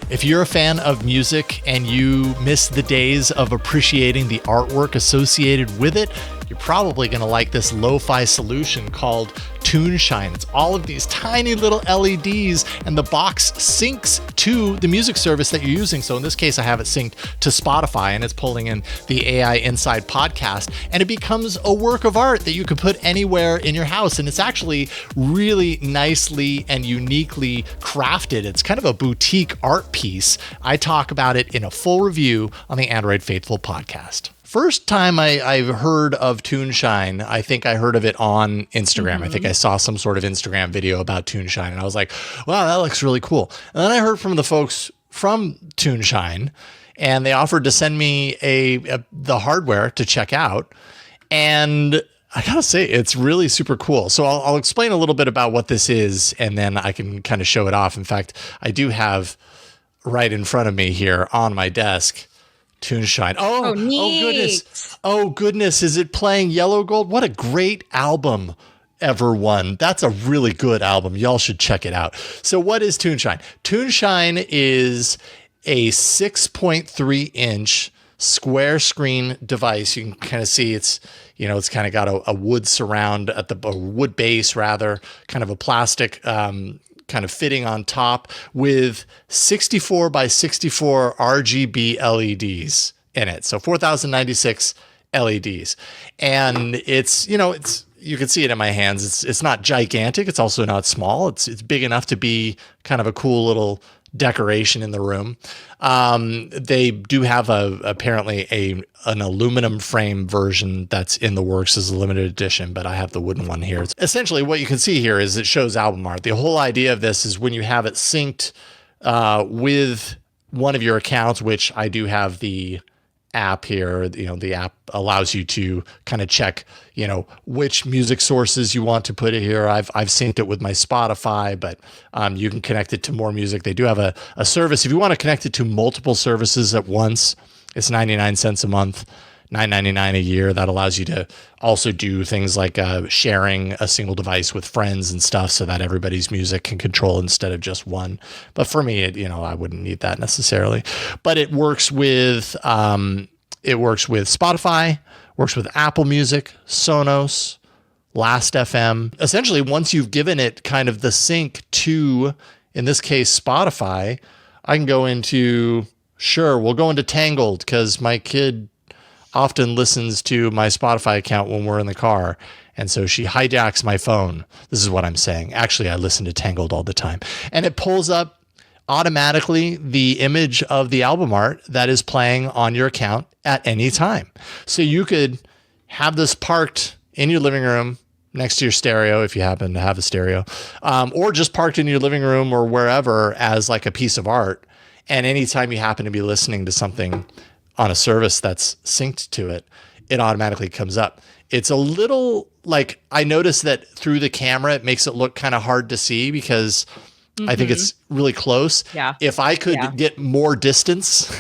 If you're a fan of music and you miss the days of appreciating the artwork associated with it, you're probably going to like this lo-fi solution called TuneShine. It's all of these tiny little LEDs, and the box syncs to the music service that you're using. So in this case, I have it synced to Spotify, and it's pulling in the AI Inside podcast, and it becomes a work of art that you can put anywhere in your house. And it's actually really nicely and uniquely crafted. It's kind of a boutique art piece. I talk about it in a full review on the Android Faithful podcast. First time I've heard of TuneShine, I think I heard of it on Instagram. I think I saw some sort of Instagram video about TuneShine, and I was like, wow, that looks really cool. And then I heard from the folks from TuneShine, and they offered to send me the hardware to check out. And I gotta say, it's really super cool. So I'll explain a little bit about what this is, and then I can kind of show it off. In fact, I do have right in front of me here on my desk TuneShine. Oh goodness. Oh goodness. Is it playing Yellow Gold? What a great album, everyone. That's a really good album. Y'all should check it out. So what is TuneShine? TuneShine is a 6.3 inch square screen device. You can kind of see it's kind of got a wood surround at the wood base, rather, kind of a plastic, kind of fitting on top with 64 by 64 RGB LEDs in it. So 4096 LEDs. And it's you can see it in my hands. It's not gigantic. It's also not small. It's big enough to be kind of a cool little decoration in the room. They do have apparently an aluminum frame version that's in the works as a limited edition, but I have the wooden one here. It's essentially, what you can see here is it shows album art. The whole idea of this is when you have it synced with one of your accounts, which I do have the app here. The app allows you to kind of check, which music sources you want to put it here. I've synced it with my Spotify, but you can connect it to more music. They do have a service. If you want to connect it to multiple services at once, it's 99 cents a month, $9.99 a year. That allows you to also do things like sharing a single device with friends and stuff, so that everybody's music can control instead of just one. But for me, I wouldn't need that necessarily. But it works with Spotify, works with Apple Music, Sonos, Last.fm. Essentially, once you've given it kind of the sync to, in this case, Spotify, I can go into, we'll go into Tangled, because my kid often listens to my Spotify account when we're in the car. And so she hijacks my phone. This is what I'm saying. Actually, I listen to Tangled all the time. And it pulls up automatically the image of the album art that is playing on your account at any time. So you could have this parked in your living room next to your stereo, if you happen to have a stereo, or just parked in your living room or wherever as like a piece of art. And anytime you happen to be listening to something on a service that's synced to it, it automatically comes up. It's a little like, I noticed that through the camera, it makes it look kind of hard to see because I think it's really close. Yeah. If I could get more distance,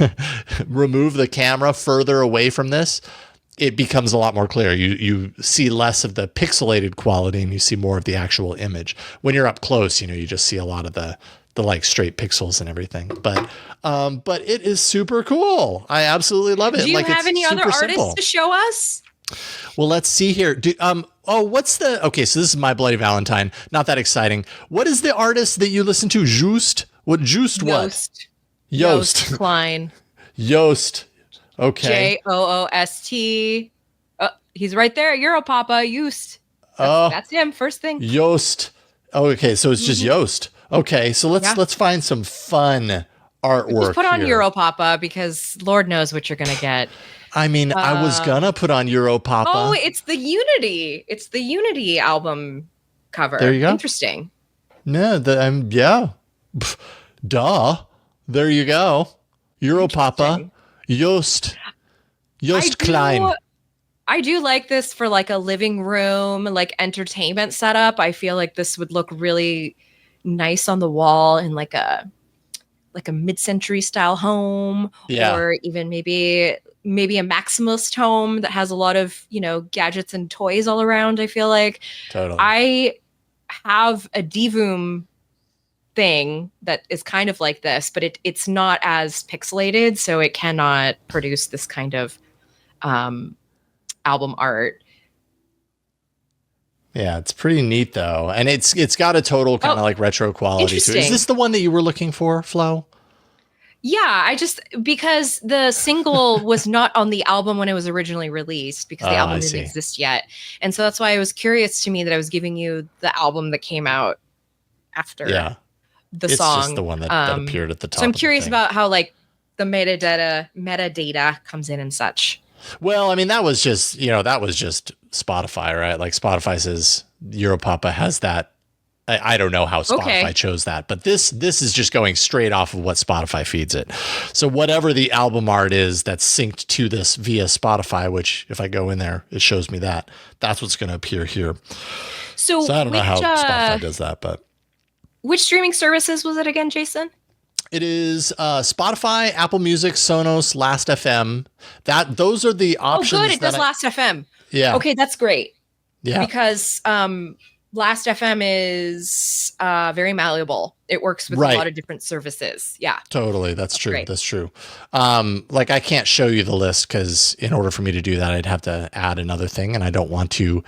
remove the camera further away from this, it becomes a lot more clear. You see less of the pixelated quality and you see more of the actual image. When you're up close, you just see a lot of the like straight pixels and everything. But it is super cool. I absolutely love it. Do you have any other artists to show us? Well, let's see here. Okay, so this is My Bloody Valentine. Not that exciting. What is the artist that you listen to? Joost? What? Joost what? Joost Klein. Joost. Okay. Joost. He's right there. Europapa. Joost. That's him. First thing. Joost. Oh, okay. So it's just Joost. Okay. So let's find some fun artwork. Just put on Europapa, because Lord knows what you're gonna get. I mean, I was gonna put on Europapa. Oh, it's the Unity. It's the Unity album cover. There you go. Interesting. No, yeah. Duh. There you go. Europapa. Joost Klein. I do like this for like a living room, like entertainment setup. I feel like this would look really nice on the wall in like a mid-century style home, or even maybe a maximalist home that has a lot of, gadgets and toys all around. I feel like totally. I have a Divoom thing that is kind of like this, but it's not as pixelated, so it cannot produce this kind of album art. Yeah, it's pretty neat though, and it's got a total kind of like retro quality to it. Is this the one that you were looking for, Flo? Yeah, because the single was not on the album when it was originally released, because the album didn't exist yet, and so that's why it was curious to me that I was giving you the album that came out after the song. It's just the one that appeared at the top. So I'm curious about how like the metadata comes in and such. Well, I mean, that was just Spotify, right? Like Spotify says Europapa has that. I don't know how Spotify chose that, but this is just going straight off of what Spotify feeds it. So whatever the album art is that's synced to this via Spotify, which if I go in there, it shows me that's what's going to appear here. So I don't know how Spotify does that, but which streaming services was it again, Jason? It is Spotify, Apple Music, Sonos, Last.fm. Those are the options. Oh, good. It does Last.fm. Yeah. Okay, that's great. Yeah. Because Last.fm is very malleable. It works with a lot of different services. Yeah. Totally. That's true. Great. That's true. Like I can't show you the list because in order for me to do that, I'd have to add another thing, and I don't want to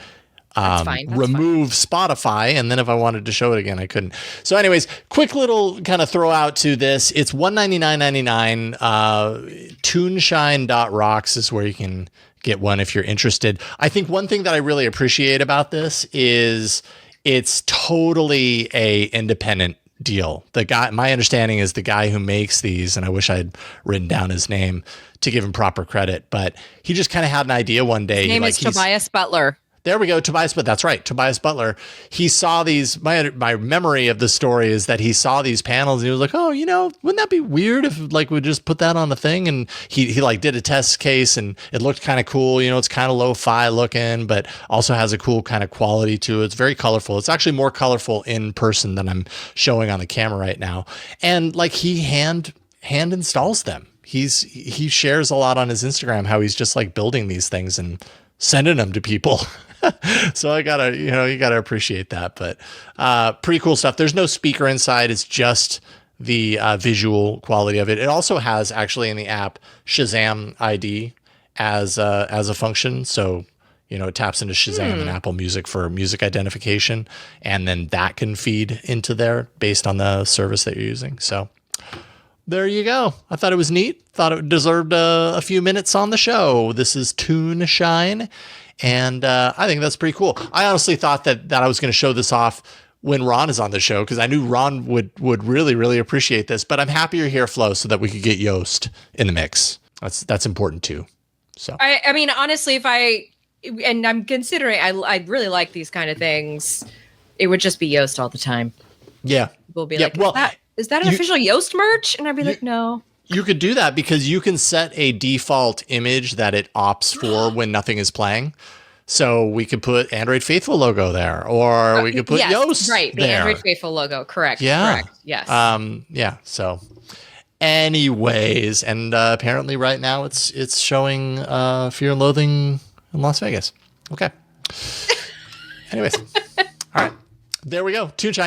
remove Spotify, and then if I wanted to show it again, I couldn't. So anyways, quick little kind of throw out to this. It's $199.99. Tuneshine.rocks is where you can get one if you're interested. I think one thing that I really appreciate about this is it's totally a independent deal. My understanding is the guy who makes these, and I wish I'd written down his name to give him proper credit, but he just kind of had an idea one day. His name is Tobias Butler. There we go, Tobias, but that's right, Tobias Butler. He saw these, my memory of the story is that he saw these panels and he was like, oh, wouldn't that be weird if like we just put that on the thing? And he like did a test case and it looked kind of cool. It's kind of lo-fi looking, but also has a cool kind of quality to it. It's very colorful. It's actually more colorful in person than I'm showing on the camera right now. And like he hand installs them. He shares a lot on his Instagram how he's just like building these things and sending them to people. So I gotta, you gotta appreciate that, but pretty cool stuff. There's no speaker inside. It's just the visual quality of it. It also has actually in the app Shazam ID as a function. So, it taps into Shazam and Apple Music for music identification, and then that can feed into there based on the service that you're using. So there you go. I thought it was neat. Thought it deserved a few minutes on the show. This is Tuneshine. And I think that's pretty cool. I honestly thought that I was going to show this off when Ron is on the show because I knew Ron would really, really appreciate this. But I'm happy you're here, Flo, so that we could get Yoast in the mix. That's important too. So I mean, honestly, I'm considering, I really like these kind of things. It would just be Yoast all the time. Yeah. People will be like, is that an official Yoast merch? And I'd be like, no. You could do that because you can set a default image that it opts for when nothing is playing. So we could put Android Faithful logo there, or we could put Yoast right, the there. Android Faithful logo, correct. Yeah. Correct. Yes. Yeah. So anyways, and apparently right now it's showing Fear and Loathing in Las Vegas. Okay. Anyways. All right. There we go. Tuneshine.